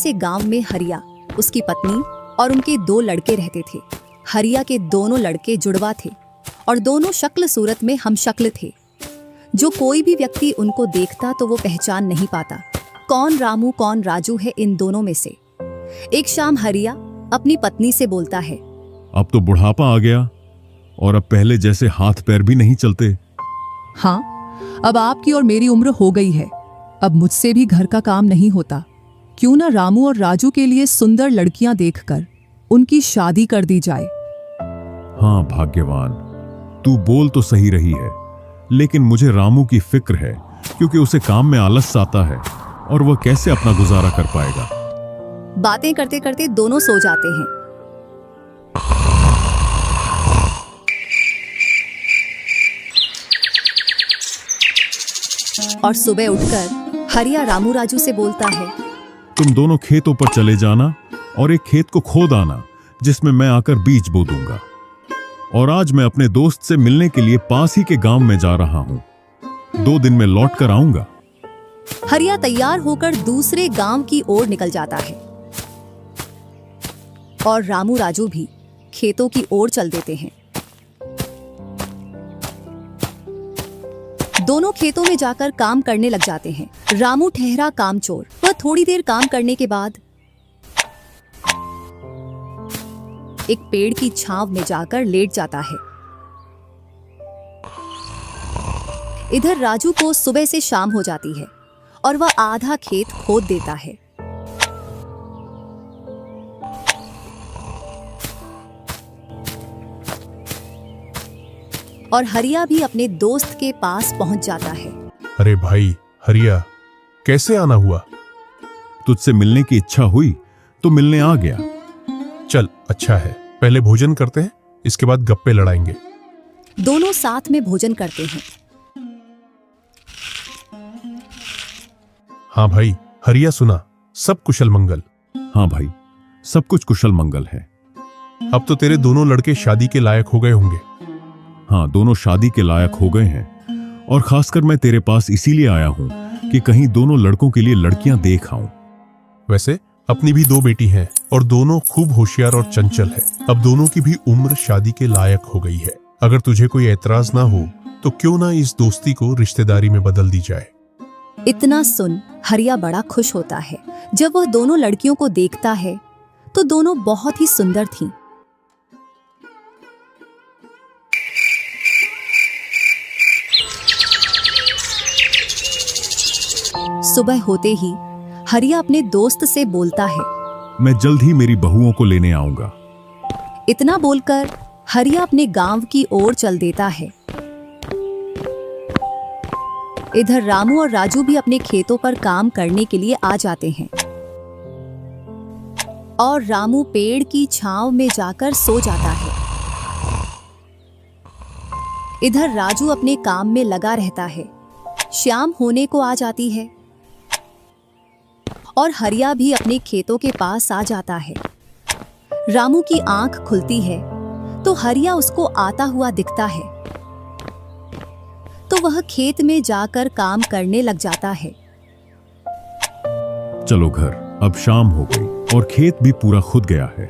से गांव में हरिया, उसकी पत्नी और उनके 2 लड़के रहते थे। हरिया के दोनों लड़के जुड़वा थे और दोनों शक्ल सूरत में हमशक्ल थे। जो कोई भी व्यक्ति उनको देखता तो वो पहचान नहीं पाता कौन रामू कौन राजू है इन दोनों में से। एक शाम हरिया अपनी पत्नी से बोलता है, अब तो बुढ़ापा आ गया और अब पहले जैसे हाथ पैर भी नहीं चलते। हाँ, अब आपकी और मेरी उम्र हो गई है, अब मुझसे भी घर का काम नहीं होता। क्यों ना रामू और राजू के लिए सुंदर लड़कियां देखकर उनकी शादी कर दी जाए। हाँ भाग्यवान, तू बोल तो सही रही है, लेकिन मुझे रामू की फिक्र है क्योंकि उसे काम में आलस आता है और वह कैसे अपना गुजारा कर पाएगा। बातें करते करते दोनों सो जाते हैं। और सुबह उठकर हरिया रामू राजू से बोलता है, तुम दोनों खेतों पर चले जाना और एक खेत को खोद आना जिसमें मैं आकर बीज बो दूंगा। और आज मैं अपने दोस्त से मिलने के लिए पास ही के गांव में जा रहा हूं। 2 दिन में लौट कर आऊंगा। हरिया तैयार होकर दूसरे गांव की ओर निकल जाता है और रामू राजू भी खेतों की ओर चल देते हैं। दोनों खेतों में जाकर काम करने लग जाते हैं। रामू ठहरा कामचोर। वह थोड़ी देर काम करने के बाद एक पेड़ की छांव में जाकर लेट जाता है। इधर राजू को सुबह से शाम हो जाती है और वह आधा खेत खोद देता है। और हरिया भी अपने दोस्त के पास पहुंच जाता है। अरे भाई हरिया, कैसे आना हुआ? तुझसे मिलने की इच्छा हुई तो मिलने आ गया। चल अच्छा है, पहले भोजन करते हैं, इसके बाद गप्पे लड़ाएंगे। दोनों साथ में भोजन करते हैं। हाँ भाई हरिया, सुना सब कुशल मंगल? हाँ भाई, सब कुछ कुशल मंगल है। अब तो तेरे दोनों लड़के शादी के लायक हो गए होंगे। हाँ, दोनों शादी के लायक हो गए हैं और खासकर मैं तेरे पास इसीलिए आया हूं कि कहीं दोनों लड़कों के लिए लड़कियां देख आऊं। वैसे अपनी भी 2 बेटी हैं और दोनों खूब होशियार और चंचल है। अब दोनों की भी उम्र शादी के लायक हो गई है। अगर तुझे कोई एतराज ना हो तो क्यों ना इस दोस्ती को रिश्तेदारी में बदल दी जाए। इतना सुन हरिया बड़ा खुश होता है। जब वह दोनों लड़कियों को देखता है तो दोनों बहुत ही सुंदर थीं। सुबह होते ही हरिया अपने दोस्त से बोलता है, मैं जल्द ही मेरी बहुओं को लेने आऊंगा। इतना बोलकर हरिया अपने गांव की ओर चल देता है। इधर रामू और राजू भी अपने खेतों पर काम करने के लिए आ जाते हैं और रामू पेड़ की छांव में जाकर सो जाता है। इधर राजू अपने काम में लगा रहता है। शाम होने को आ जाती है और हरिया भी अपने खेतों के पास आ जाता है। रामू की आंख खुलती है तो हरिया उसको आता हुआ दिखता है, तो वह खेत में जाकर काम करने लग जाता है। चलो घर, अब शाम हो गई और खेत भी पूरा खुद गया है।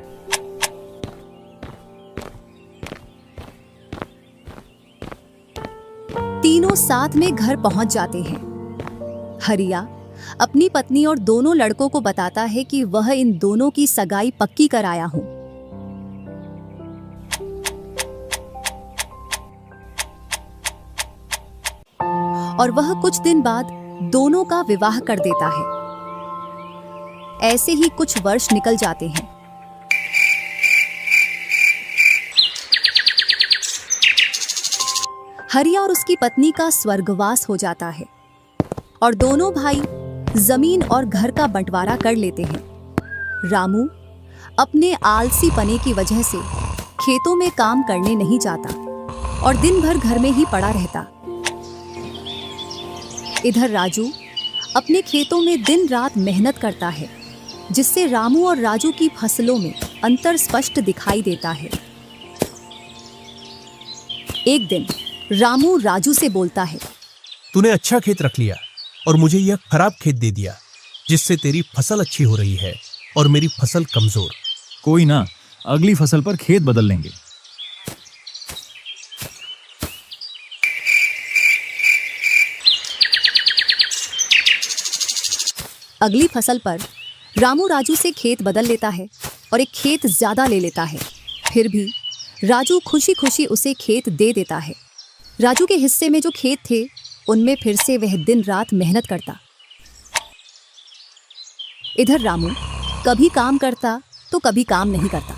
तीनों साथ में घर पहुंच जाते हैं। हरिया अपनी पत्नी और दोनों लड़कों को बताता है कि वह इन दोनों की सगाई पक्की कराया हूं। और वह कुछ दिन बाद दोनों का विवाह कर देता है। ऐसे ही कुछ वर्ष निकल जाते हैं। हरिया और उसकी पत्नी का स्वर्गवास हो जाता है और दोनों भाई जमीन और घर का बंटवारा कर लेते हैं। रामू अपने आलसी पने की वजह से खेतों में काम करने नहीं जाता और दिन भर घर में ही पड़ा रहता। इधर राजू अपने खेतों में दिन रात मेहनत करता है, जिससे रामू और राजू की फसलों में अंतर स्पष्ट दिखाई देता है। एक दिन रामू राजू से बोलता है, तूने अच्छा खेत रख लिया और मुझे यह खराब खेत दे दिया। जिससे तेरी फसल अच्छी हो रही है और मेरी फसल कमजोर। कोई ना, अगली फसल पर खेत बदल लेंगे। अगली फसल पर रामू राजू से खेत बदल लेता है और एक खेत ज्यादा ले लेता है। फिर भी राजू खुशी खुशी उसे खेत दे देता है। राजू के हिस्से में जो खेत थे उनमें फिर से वह दिन रात मेहनत करता। इधर रामू कभी काम करता तो कभी काम नहीं करता।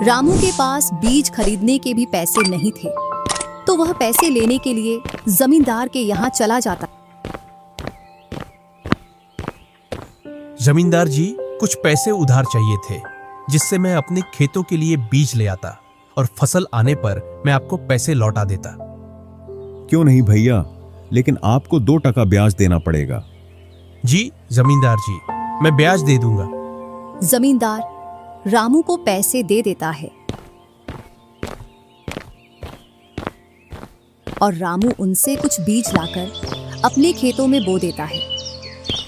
रामू के पास बीज खरीदने के भी पैसे नहीं थे, तो वह पैसे लेने के लिए जमींदार के यहाँ चला जाता। जमींदार जी, कुछ पैसे उधार चाहिए थे, जिससे मैं अपने खेतों के लिए बीज ले आता और फसल आने पर मैं आपको पैसे लौटा देता। क्यों नहीं भैया, लेकिन आपको 2% ब्याज देना पड़ेगा। जी जमींदार जी, मैं ब्याज दे दूंगा। जमींदार रामू को पैसे दे देता है और रामू उनसे कुछ बीज लाकर अपने खेतों में बो देता है।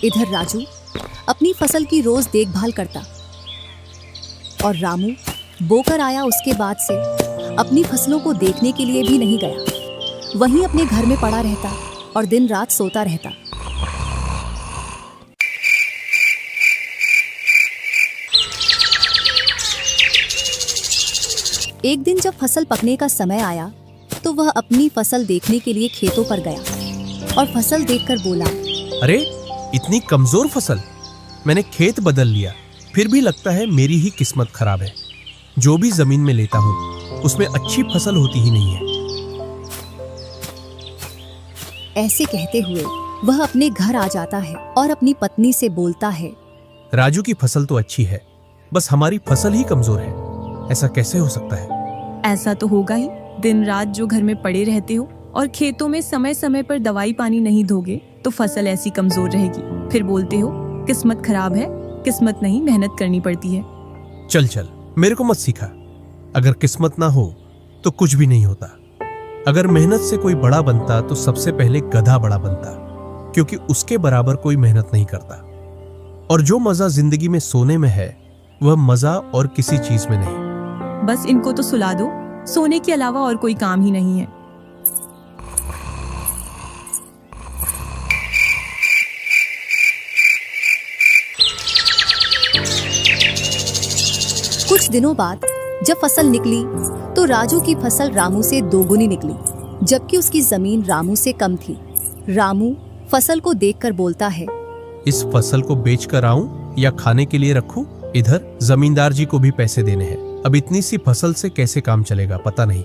इधर राजू अपनी फसल की रोज देखभाल करता और रामू बोकर आया उसके बाद से अपनी फसलों को देखने के लिए भी नहीं गया। वहीं अपने घर में पड़ा रहता और दिन रात सोता रहता। एक दिन जब फसल पकने का समय आया तो वह अपनी फसल देखने के लिए खेतों पर गया और फसल देखकर बोला, अरे इतनी कमजोर फसल! मैंने खेत बदल लिया, फिर भी लगता है मेरी ही किस्मत खराब है। जो भी जमीन में लेता हूँ उसमें अच्छी फसल होती ही नहीं है। ऐसे कहते हुए वह अपने घर आ जाता है और अपनी पत्नी से बोलता है, राजू की फसल तो अच्छी है, बस हमारी फसल ही कमजोर है। ऐसा कैसे हो सकता है? ऐसा तो होगा ही। दिन रात जो घर में पड़े रहते हो और खेतों में समय समय पर दवाई पानी नहीं दोगे तो फसल ऐसी कमजोर रहेगी। फिर बोलते हो किस्मत खराब है। किस्मत नहीं, मेहनत करनी पड़ती है। चल चल, मेरे को मत सिखा। अगर किस्मत ना हो तो कुछ भी नहीं होता। अगर मेहनत से कोई बड़ा बनता तो सबसे पहले गधा बड़ा बनता, क्योंकि उसके बराबर कोई मेहनत नहीं करता। और जो मजा जिंदगी में सोने में है वह मजा और किसी चीज में नहीं। बस इनको तो सुला दो, सोने के अलावा और कोई काम ही नहीं है। कुछ दिनों बाद जब फसल निकली तो राजू की फसल रामू से दोगुनी निकली, जबकि उसकी जमीन रामू से कम थी। रामू फसल को देखकर बोलता है, इस फसल को बेच कर आऊं या खाने के लिए रखूं? इधर जमींदार जी को भी पैसे देने हैं। अब इतनी सी फसल से कैसे काम चलेगा पता नहीं।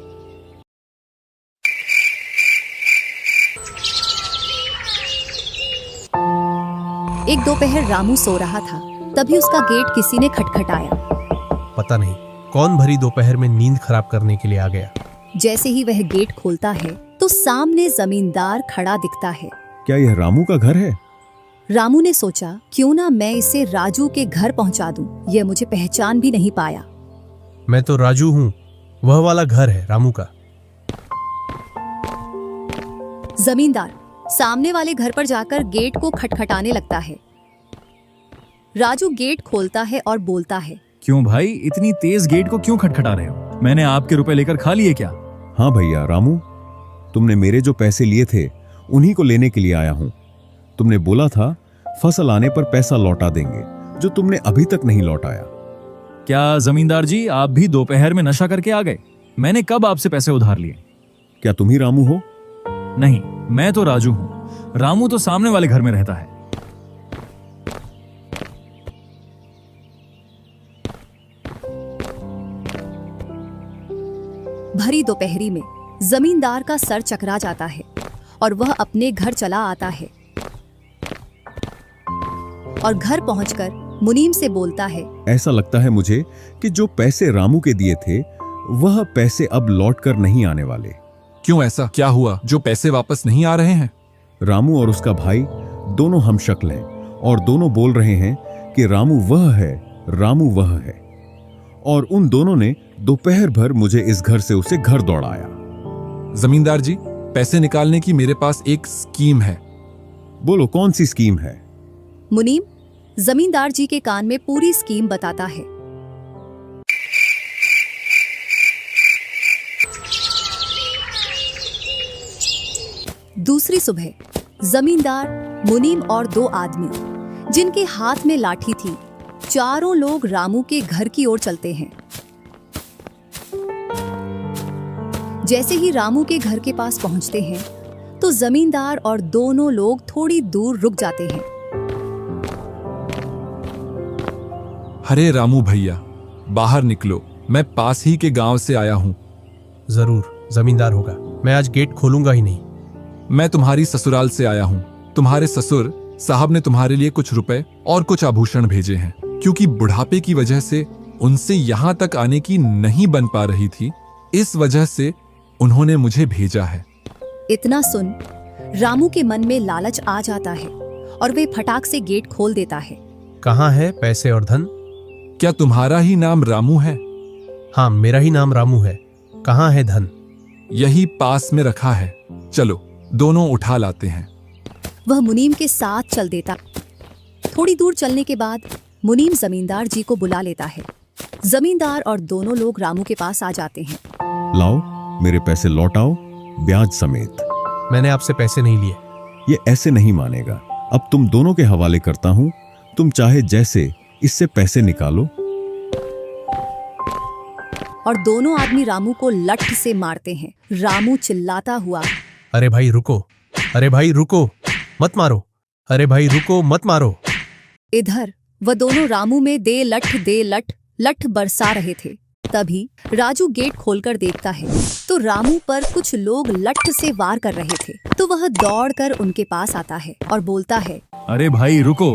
एक दोपहर रामू सो रहा था, तभी उसका गेट किसी ने खटखटाया। पता नहीं कौन भरी दोपहर में नींद खराब करने के लिए आ गया। जैसे ही वह गेट खोलता है तो सामने जमींदार खड़ा दिखता है। क्या यह रामू का घर है? रामू ने सोचा, क्यों ना मैं इसे राजू के घर पहुंचा दूं। यह मुझे पहचान भी नहीं पाया। मैं तो राजू हूँ, वह वाला घर है रामू का। जमींदार सामने वाले घर पर जाकर गेट को खटखटाने लगता है। राजू गेट खोलता है और बोलता है, क्यों भाई, इतनी तेज गेट को क्यों खटखटा रहे हो? मैंने आपके रुपए लेकर खा लिए क्या? हाँ भैया रामू, तुमने मेरे जो पैसे लिए थे उन्हीं को लेने के लिए आया हूँ। तुमने बोला था फसल आने पर पैसा लौटा देंगे, जो तुमने अभी तक नहीं लौटाया। क्या जमींदार जी, आप भी दोपहर में नशा करके आ गए? मैंने कब आपसे पैसे उधार लिए? क्या तुम ही रामू हो? नहीं, मैं तो राजू हूँ। रामू तो सामने वाले घर में रहता है। भरी दोपहरी में जमींदार का सर चकरा जाता है और वह अपने घर चला आता है और घर पहुंचकर मुनीम से बोलता है, ऐसा लगता है मुझे कि जो पैसे रामू के दिए थे वह पैसे अब लौट कर नहीं आने वाले। क्यों, ऐसा क्या हुआ जो पैसे वापस नहीं आ रहे हैं? रामू और उसका भाई दोनों हमशक्ल हैं और दोनों बोल रहे हैं कि रामू वह है, रामू वह है। और उन दोनों ने दोपहर भर मुझे इस घर से उसे घर दौड़ाया। जमींदार जी, पैसे निकालने की मेरे पास एक स्कीम है। बोलो कौन सी स्कीम है? मुनीम जमींदार जी के कान में पूरी स्कीम बताता है। दूसरी सुबह जमींदार, मुनीम और दो आदमी जिनके हाथ में लाठी थी, चारों लोग रामू के घर की ओर चलते हैं। जैसे ही रामू के घर के पास पहुंचते हैं तो जमींदार और दोनों लोग थोड़ी दूर रुक जाते हैं। अरे रामू भैया, बाहर निकलो, मैं पास ही के गांव से आया हूँ। जरूर जमींदार होगा, मैं आज गेट खोलूंगा ही नहीं। मैं तुम्हारी ससुराल से आया हूँ। तुम्हारे ससुर साहब ने तुम्हारे लिए कुछ रुपए और कुछ आभूषण भेजे हैं, क्योंकि बुढ़ापे की वजह से उनसे यहाँ तक आने की नहीं बन पा रही थी, इस वजह से उन्होंने मुझे भेजा है। इतना सुन रामू के मन में लालच आ जाता है और वे फटाक से गेट खोल देता है। कहाँ है पैसे और धन? क्या तुम्हारा ही नाम रामू है? हाँ, मेरा ही नाम रामू है। कहाँ है धन? यही पास में रखा है, चलो दोनों उठा लाते हैं। वह मुनीम के साथ चल देता। थोड़ी दूर चलने के बाद मुनीम जमींदार जी को बुला लेता है। जमींदार और दोनों लोग रामू के पास आ जाते हैं। लाओ मेरे पैसे लौटाओ, ब्याज समेत। मैंने आपसे पैसे नहीं लिए। ये ऐसे नहीं मानेगा। अब तुम दोनों के हवाले करता हूं, तुम चाहे जैसे इससे पैसे निकालो। और दोनों आदमी रामू को लठ से मारते हैं। रामू चिल्लाता हुआ, अरे भाई रुको, अरे भाई रुको, मत मारो, अरे भाई रुको, मत मारो। इधर वह दोनों रामू में दे लठ लठ बरसा रहे थे। तभी राजू गेट खोलकर देखता है तो रामू पर कुछ लोग लठ से वार कर रहे थे। तो वह दौड़कर उनके पास आता है और बोलता है, अरे भाई रुको।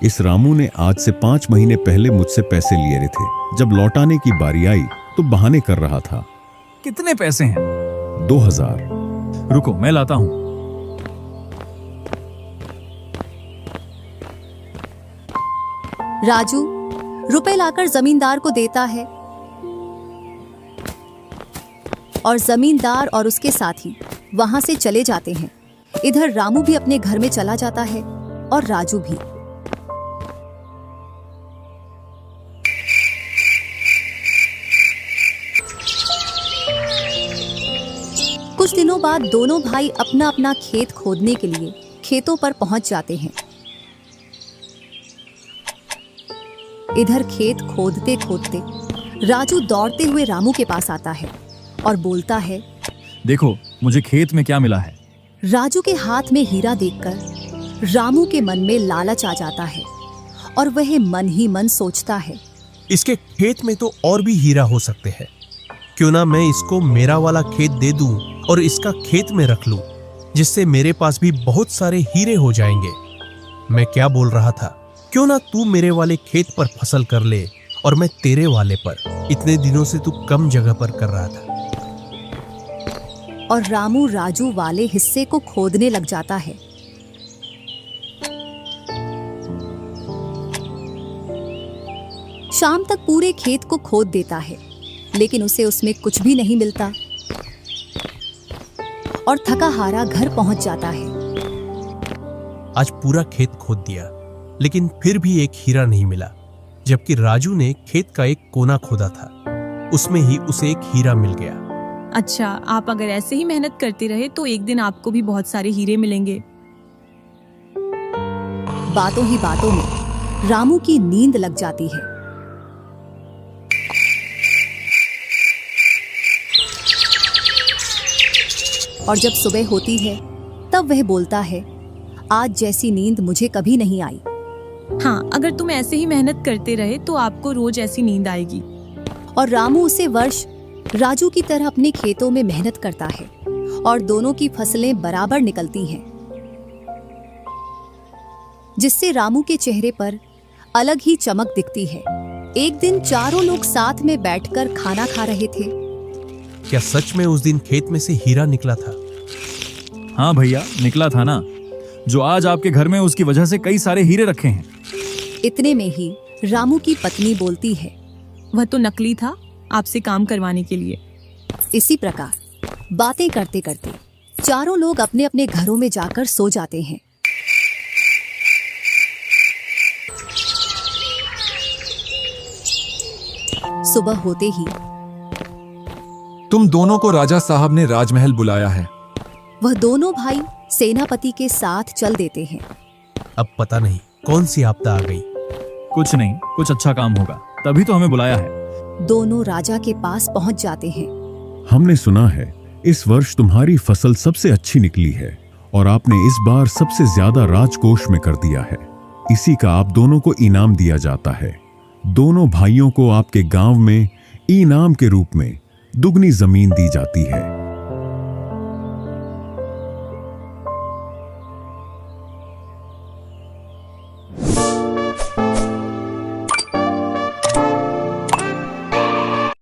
इस रामू ने आज से 5 महीने पहले मुझसे पैसे लिए थे। जब लौटाने की बारी आई तो बहाने कर रहा था। कितने पैसे हैं? 2000। रुको मैं लाता हूँ। राजू रुपए लाकर जमींदार को देता है और जमींदार और उसके साथी वहां से चले जाते हैं। इधर रामू भी अपने घर में चला जाता है और राजू भी। कुछ दिनों बाद दोनों भाई अपना अपना खेत खोदने के लिए खेतों पर पहुंच जाते हैं। इधर खेत खोदते खोदते राजू दौड़ते हुए रामू के पास आता है और बोलता है, देखो मुझे खेत में क्या मिला है। राजू के हाथ में हीरा देखकर रामू के मन में लालच आ जाता है और वह मन ही मन सोचता है, इसके खेत में तो और भी हीरा हो सकते हैं। क्यों ना मैं इसको मेरा वाला खेत दे दूं और इसका खेत में रख लूं, जिससे मेरे पास भी बहुत सारे हीरे हो जाएंगे। मैं क्या बोल रहा था, क्यों ना तू मेरे वाले खेत पर फसल कर ले और मैं तेरे वाले पर। इतने दिनों से तू कम जगह पर कर रहा था। और रामू राजू वाले हिस्से को खोदने लग जाता है। शाम तक पूरे खेत को खोद देता है, लेकिन उसे उसमें कुछ भी नहीं मिलता और थका हारा घर पहुंच जाता है। आज पूरा खेत खोद दिया, लेकिन फिर भी एक हीरा नहीं मिला, जबकि राजू ने खेत का एक कोना खोदा था, उसमें ही उसे एक हीरा मिल गया। अच्छा, आप अगर ऐसे ही मेहनत करते रहे तो एक दिन आपको भी बहुत सारे हीरे मिलेंगे। बातों ही बातों में रामू की नींद लग जाती है। और जब सुबह होती है तब वह बोलता है, आज जैसी नींद मुझे कभी नहीं आई। हाँ, अगर तुम ऐसे ही मेहनत करते रहे तो आपको रोज ऐसी नींद आएगी। और रामू उसे वर्ष राजू की तरह अपने खेतों में मेहनत करता है और दोनों की फसलें बराबर निकलती हैं, जिससे रामू के चेहरे पर अलग ही चमक दिखती है। एक दिन चारों लोग साथ में बैठकर खाना खा रहे थे। क्या सच में उस दिन खेत में से हीरा निकला था? हाँ भैया, निकला था ना। जो आज आपके घर में, उसकी वजह से कई सारे हीरे रखे हैं। इतने में ही रामू की पत्नी बोलती है, वह तो नकली था, आपसे काम करवाने के लिए। इसी प्रकार बातें करते करते चारों लोग अपने अपने घरों में जाकर सो जाते हैं। सुबह होते ही तुम दोनों को राजा साहब ने राजमहल बुलाया है। वह दोनों भाई सेनापति के साथ चल देते हैं। अब पता नहीं कौन सी आपदा आ गई। कुछ नहीं, कुछ अच्छा काम होगा, तभी तो हमें बुलाया है। दोनों राजा के पास पहुंच जाते हैं। हमने सुना है इस वर्ष तुम्हारी फसल सबसे अच्छी निकली है और आपने इस बार सबसे ज्यादा राजकोष में कर दिया है। इसी का आप दोनों को इनाम दिया जाता है। दोनों भाइयों को आपके गांव में इनाम के रूप में दुगनी जमीन दी जाती है।